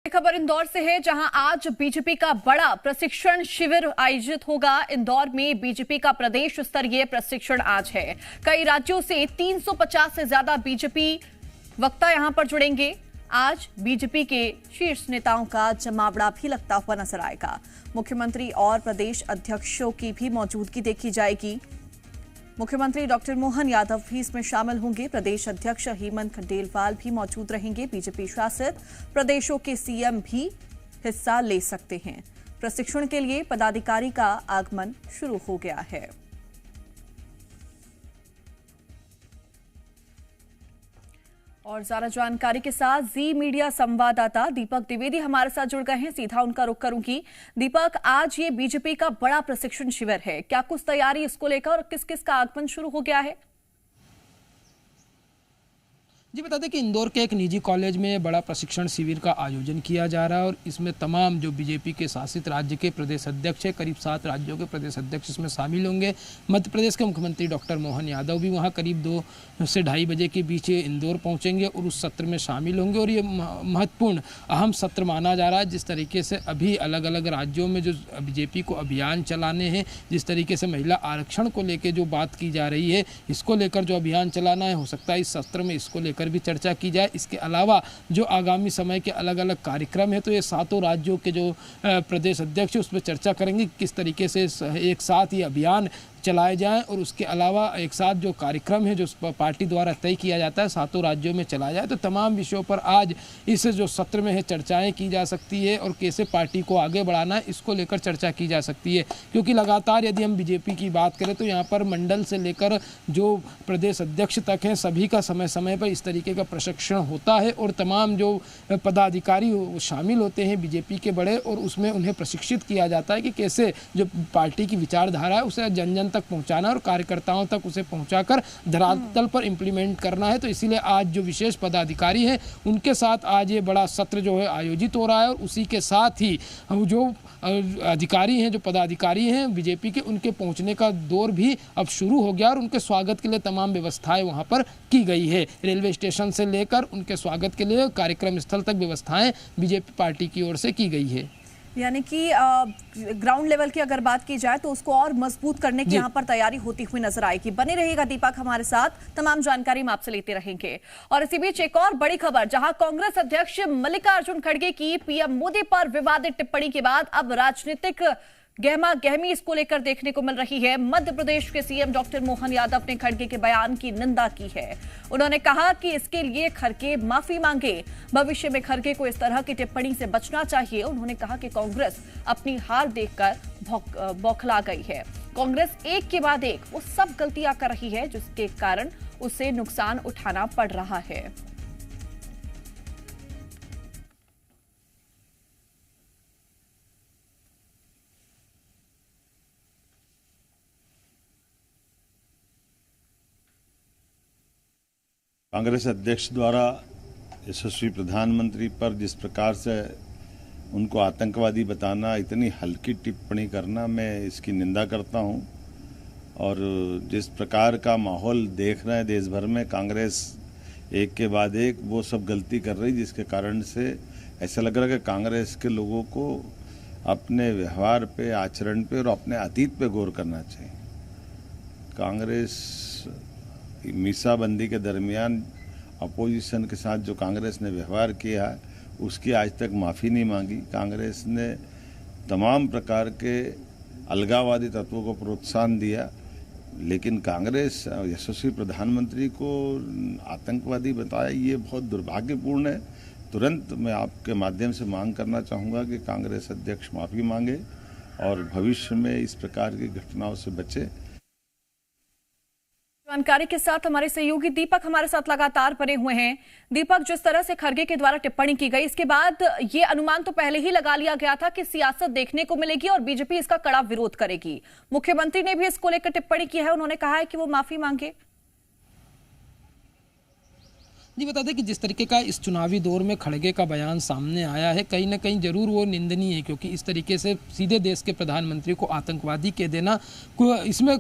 खबर इंदौर से है, जहां आज बीजेपी का बड़ा प्रशिक्षण शिविर आयोजित होगा। इंदौर में बीजेपी का प्रदेश स्तरीय प्रशिक्षण आज है। कई राज्यों से 350 से ज्यादा बीजेपी वक्ता यहां पर जुड़ेंगे। आज बीजेपी के शीर्ष नेताओं का जमावड़ा भी लगता हुआ नजर आएगा। मुख्यमंत्री और प्रदेश अध्यक्षों की भी मौजूदगी देखी जाएगी। मुख्यमंत्री डॉक्टर मोहन यादव भी इसमें शामिल होंगे। प्रदेश अध्यक्ष हेमंत खंडेलवाल भी मौजूद रहेंगे। बीजेपी शासित प्रदेशों के सीएम भी हिस्सा ले सकते हैं। प्रशिक्षण के लिए पदाधिकारी का आगमन शुरू हो गया है। और ज्यादा जानकारी के साथ जी मीडिया संवाददाता दीपक द्विवेदी हमारे साथ जुड़ गए हैं। सीधा उनका रुख करूंगी। दीपक, आज ये बीजेपी का बड़ा प्रशिक्षण शिविर है, क्या कुछ तैयारी इसको लेकर और किस किस का आगमन शुरू हो गया है? जी बता दें कि इंदौर के एक निजी कॉलेज में बड़ा प्रशिक्षण शिविर का आयोजन किया जा रहा है और इसमें तमाम जो बीजेपी के शासित राज्य के प्रदेश अध्यक्ष है, करीब 7 राज्यों के प्रदेश अध्यक्ष इसमें शामिल होंगे। मध्य प्रदेश के मुख्यमंत्री डॉक्टर मोहन यादव भी वहां करीब 2 से ढाई बजे के बीच इंदौर पहुंचेंगे और उस सत्र में शामिल होंगे। और ये महत्वपूर्ण अहम सत्र माना जा रहा है। जिस तरीके से अभी अलग अलग राज्यों में जो बीजेपी को अभियान चलाने हैं, जिस तरीके से महिला आरक्षण को लेकर जो बात की जा रही है, इसको लेकर जो अभियान चलाना है, हो सकता है इस सत्र में इसको लेकर भी चर्चा की जाए। इसके अलावा जो आगामी समय के अलग अलग कार्यक्रम है, तो ये 7 राज्यों के जो प्रदेश अध्यक्ष उस पर चर्चा करेंगे किस तरीके से एक साथ ये अभियान चलाए जाएं और उसके अलावा एक साथ जो कार्यक्रम है जो पार्टी द्वारा तय किया जाता है 7 राज्यों में चलाया जाए। तो तमाम विषयों पर आज इस जो सत्र में है चर्चाएं की जा सकती है और कैसे पार्टी को आगे बढ़ाना है इसको लेकर चर्चा की जा सकती है। क्योंकि लगातार यदि हम बीजेपी की बात करें तो यहाँ पर मंडल से लेकर जो प्रदेश अध्यक्ष तक हैं सभी का समय समय पर इस तरीके का प्रशिक्षण होता है और तमाम जो पदाधिकारी शामिल होते हैं बीजेपी के बड़े, और उसमें उन्हें प्रशिक्षित किया जाता है कि कैसे जो पार्टी की विचारधारा है उसे जन जन तक पहुंचाना और कार्यकर्ताओं तक उसे पहुंचाकर धरातल पर इंप्लीमेंट करना है। तो इसीलिए आज जो विशेष पदाधिकारी हैं उनके साथ आज ये बड़ा सत्र जो है आयोजित हो रहा है और उसी के साथ ही जो अधिकारी हैं, जो पदाधिकारी हैं बीजेपी के, उनके पहुंचने का दौर भी अब शुरू हो गया और उनके स्वागत के लिए तमाम व्यवस्थाएं वहां पर की गई है। रेलवे स्टेशन से लेकर उनके स्वागत के लिए कार्यक्रम स्थल तक व्यवस्थाएं बीजेपी पार्टी की ओर से की गई है। यानी कि ग्राउंड लेवल की अगर बात की जाए तो उसको और मजबूत करने की यहाँ पर तैयारी होती हुई नजर आएगी। बने रहिएगा दीपक हमारे साथ, तमाम जानकारी हम आपसे लेते रहेंगे। और इसी बीच एक और बड़ी खबर, जहां कांग्रेस अध्यक्ष मल्लिकार्जुन खड़गे की पीएम मोदी पर विवादित टिप्पणी के बाद अब राजनीतिक गहमा गहमी इसको लेकर देखने को मिल रही है। मध्य प्रदेश के सीएम डॉक्टर मोहन यादव ने खड़गे के बयान की निंदा की है। उन्होंने कहा कि इसके लिए खड़गे माफी मांगे। भविष्य में खड़गे को इस तरह की टिप्पणी से बचना चाहिए। उन्होंने कहा कि कांग्रेस अपनी हार देखकर बौखला गई है। कांग्रेस एक के बाद एक वो सब गलतियां कर रही है जिसके कारण उसे नुकसान उठाना पड़ रहा है। कांग्रेस अध्यक्ष द्वारा यशस्वी प्रधानमंत्री पर जिस प्रकार से उनको आतंकवादी बताना, इतनी हल्की टिप्पणी करना, मैं इसकी निंदा करता हूं। और जिस प्रकार का माहौल देख रहे हैं देश भर में, कांग्रेस एक के बाद एक वो सब गलती कर रही, जिसके कारण से ऐसा लग रहा है कि कांग्रेस के लोगों को अपने व्यवहार पे, आचरण पे और अपने अतीत पे गौर करना चाहिए। कांग्रेस मीसाबंदी के दरमियान अपोजिशन के साथ जो कांग्रेस ने व्यवहार किया है उसकी आज तक माफ़ी नहीं मांगी। कांग्रेस ने तमाम प्रकार के अलगाववादी तत्वों को प्रोत्साहन दिया, लेकिन कांग्रेस यशस्वी प्रधानमंत्री को आतंकवादी बताया, ये बहुत दुर्भाग्यपूर्ण है। तुरंत मैं आपके माध्यम से मांग करना चाहूँगा कि कांग्रेस अध्यक्ष माफ़ी मांगे और भविष्य में इस प्रकार की घटनाओं से बचे। जानकारी के साथ हमारे सहयोगी दीपक हमारे साथ लगातार बने हुए हैं। दीपक, जिस तरह से खड़गे के द्वारा टिप्पणी की गई, इसके बाद ये अनुमान तो पहले ही लगा लिया गया था कि सियासत देखने को मिलेगी और बीजेपी इसका कड़ा विरोध करेगी। मुख्यमंत्री ने भी इसको लेकर टिप्पणी की है, उन्होंने कहा है कि वो माफी मांगे। जी बता दें कि जिस तरीके का इस चुनावी दौर में खड़गे का बयान सामने आया है, कहीं ना कहीं जरूर वो निंदनीय है, क्योंकि इस तरीके से सीधे देश के प्रधानमंत्री को आतंकवादी कह देना, इसमें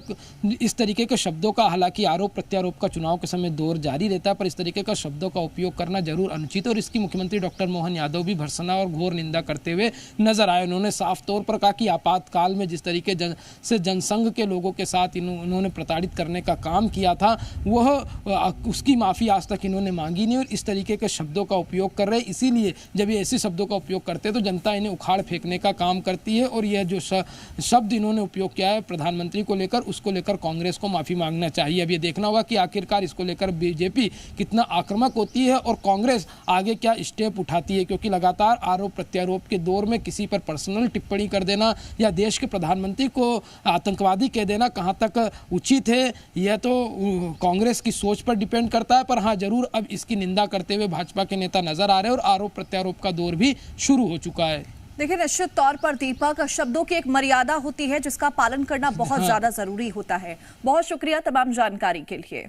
इस तरीके के शब्दों का, हालांकि आरोप प्रत्यारोप का चुनाव के समय दौर जारी रहता है, पर इस तरीके का शब्दों का उपयोग करना जरूर अनुचित है और इसकी मुख्यमंत्री डॉक्टर मोहन यादव भी भर्त्सना और घोर निंदा करते हुए नजर आए। उन्होंने साफ तौर पर कहा कि आपातकाल में जिस तरीके से जनसंघ के लोगों के साथ इन्होंने प्रताड़ित करने का काम किया था, वह उसकी माफ़ी आज तक इन्होंने मांगी नहीं और इस तरीके के शब्दों का उपयोग कर रहे हैं। इसीलिए जब ये ऐसे शब्दों का उपयोग करते हैं तो जनता इन्हें उखाड़ फेंकने का काम करती है और यह जो शब्द इन्होंने उपयोग किया है प्रधानमंत्री को लेकर, उसको लेकर कांग्रेस को माफ़ी मांगना चाहिए। अब ये देखना होगा कि आखिरकार इसको लेकर बीजेपी कितना आक्रामक होती है और कांग्रेस आगे क्या स्टेप उठाती है, क्योंकि लगातार आरोप प्रत्यारोप के दौर में किसी पर पर्सनल टिप्पणी कर देना या देश के प्रधानमंत्री को आतंकवादी कह देना कहाँ तक उचित है, यह तो कांग्रेस की सोच पर डिपेंड करता है। पर हाँ, जरूर अब इसकी निंदा करते हुए भाजपा के नेता नजर आ रहे हैं और आरोप प्रत्यारोप का दौर भी शुरू हो चुका है। देखिए, निश्चित तौर पर दीपक, शब्दों की एक मर्यादा होती है जिसका पालन करना बहुत ज्यादा जरूरी होता है। बहुत शुक्रिया तमाम जानकारी के लिए।